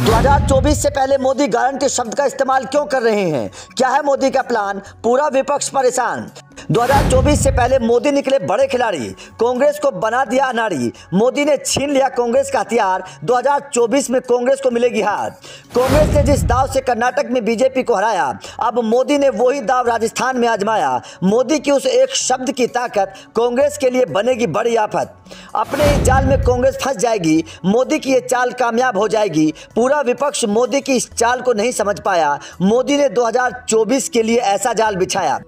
2024 से पहले मोदी गारंटी शब्द का इस्तेमाल क्यों कर रहे हैं? क्या है मोदी का प्लान? पूरा विपक्ष परेशान। 2024 से पहले मोदी निकले बड़े खिलाड़ी, कांग्रेस को बना दिया अनाड़ी। मोदी ने छीन लिया कांग्रेस का हथियार, 2024 में कांग्रेस को मिलेगी हार। कांग्रेस ने जिस दाव से कर्नाटक में बीजेपी को हराया, अब मोदी ने वही दाव राजस्थान में आजमाया। मोदी की उस एक शब्द की ताकत कांग्रेस के लिए बनेगी बड़ी आफत। अपने इस जाल में कांग्रेस फंस जाएगी, मोदी की ये चाल कामयाब हो जाएगी। पूरा विपक्ष मोदी की इस चाल को नहीं समझ पाया। मोदी ने 2024 के लिए ऐसा जाल बिछाया।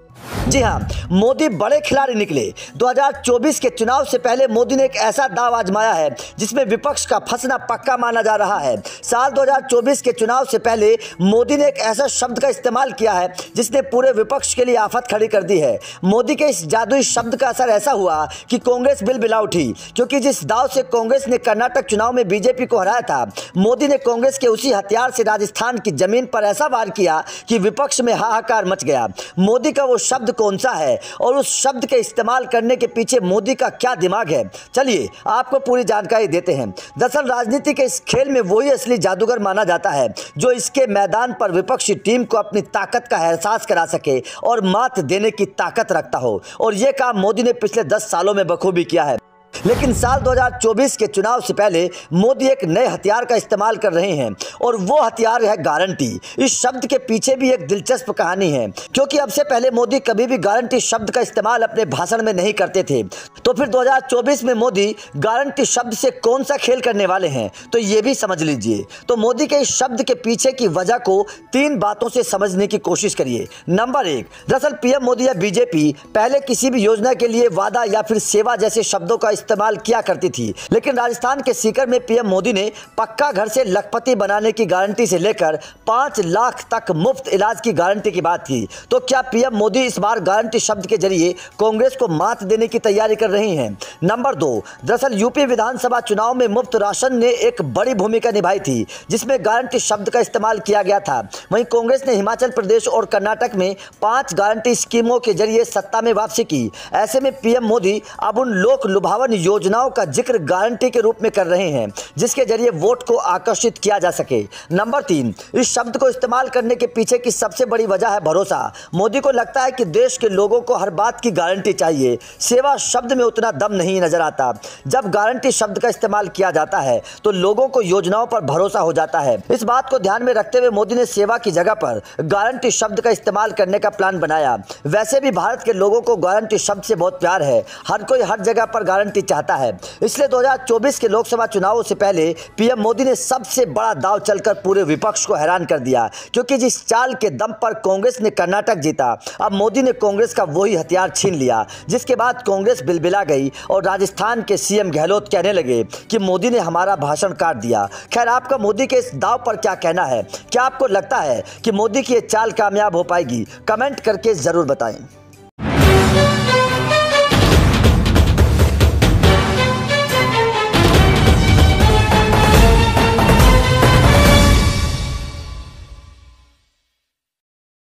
जी हां, मोदी बड़े खिलाड़ी निकले। 2024 के चुनाव से पहले मोदी ने एक ऐसा दाव आजमाया है जिसमें विपक्ष का फंसना पक्का माना जा रहा है। साल 2024 के चुनाव से पहले मोदी ने एक ऐसा शब्द का इस्तेमाल किया है जिसने पूरे विपक्ष के लिए आफत खड़ी कर दी है। मोदी के इस जादुई शब्द का असर ऐसा हुआ कि कांग्रेस बिलबिला उठी, क्योंकि जिस दाव से कांग्रेस ने कर्नाटक चुनाव में बीजेपी को हराया था, मोदी ने कांग्रेस के उसी हथियार से राजस्थान की जमीन पर ऐसा वार किया कि विपक्ष में हाहाकार मच गया। मोदी का वो शब्द कौन सा है और उस शब्द के इस्तेमाल करने के पीछे मोदी का क्या दिमाग है, चलिए आपको पूरी जानकारी देते हैं। दरअसल राजनीति के इस खेल में वही असली जादूगर माना जाता है जो इसके मैदान पर विपक्षी टीम को अपनी ताकत का एहसास करा सके और मात देने की ताकत रखता हो, और यह काम मोदी ने पिछले 10 सालों में बखूबी किया है। लेकिन साल 2024 के चुनाव से पहले मोदी एक नए हथियार का इस्तेमाल कर रहे हैं, और वो हथियार है गारंटी। इस शब्द के पीछे भी एक दिलचस्प कहानी है, क्योंकि अब से पहले मोदी कभी भी गारंटी शब्द का इस्तेमाल अपने भाषण में नहीं करते थे। तो फिर 2024 में मोदी गारंटी शब्द से कौन सा खेल करने वाले हैं, तो ये भी समझ लीजिए। तो मोदी के इस शब्द के पीछे की वजह को 3 बातों से समझने की कोशिश करिए। नंबर 1, दरअसल पीएम मोदी या बीजेपी पहले किसी भी योजना के लिए वादा या फिर सेवा जैसे शब्दों का इस्तेमाल किया करती थी, लेकिन राजस्थान के सीकर में पीएम मोदी ने पक्का घर से लखपति बनाने की गारंटी से लेकर 5 लाख तक मुफ्त इलाज की गारंटी की बात की। तो क्या पीएम मोदी इस बार गारंटी शब्द के जरिए कांग्रेस को मात देने की तैयारी कर रहे हैं? नंबर 2, दरअसल यूपी विधानसभा चुनाव में मुफ्त राशन ने एक बड़ी भूमिका निभाई थी, जिसमें गारंटी शब्द का इस्तेमाल किया गया था। वहीं कांग्रेस ने हिमाचल प्रदेश और कर्नाटक में 5 गारंटी स्कीमों के जरिए सत्ता में वापसी की। ऐसे में पीएम मोदी अब उन लोक लुभावन योजनाओं का जिक्र गारंटी के रूप में कर रहे हैं, जिसके जरिए वोट को आकर्षित किया जा सके। नंबर 3, इस शब्द को इस्तेमाल करने के पीछे की सबसे बड़ी वजह है भरोसा। मोदी को लगता है कि देश के लोगों को हर बात की गारंटी चाहिए, सेवा शब्द में उतना दम नहीं नजर आता। जब गारंटी शब्द का इस्तेमाल किया जाता है तो लोगों को योजनाओं पर भरोसा हो जाता है। इस बात को ध्यान में रखते हुए मोदी ने सेवा की जगह पर गारंटी शब्द का इस्तेमाल करने का प्लान बनाया। वैसे भी भारत के लोगों को गारंटी शब्द से बहुत प्यार है, हर कोई हर जगह पर गारंटी चाहता है। इसलिए 2024 के लोकसभा चुनावों से पहले पीएम मोदी ने सबसे बड़ा दांव चलकर पूरे विपक्ष को हैरान कर दिया, क्योंकि जिस चाल के दम पर कांग्रेस ने कर्नाटक जीता, अब मोदी ने कांग्रेस का वही हथियार छीन लिया, जिसके बाद कांग्रेस बिलबिला गई और राजस्थान के सीएम गहलोत कहने लगे कि मोदी ने हमारा भाषण काट दिया। खैर, आपका मोदी के इस दाव पर क्या कहना है? क्या आपको लगता है कि मोदी की ये चाल कामयाब हो पाएगी? कमेंट करके जरूर बताएं।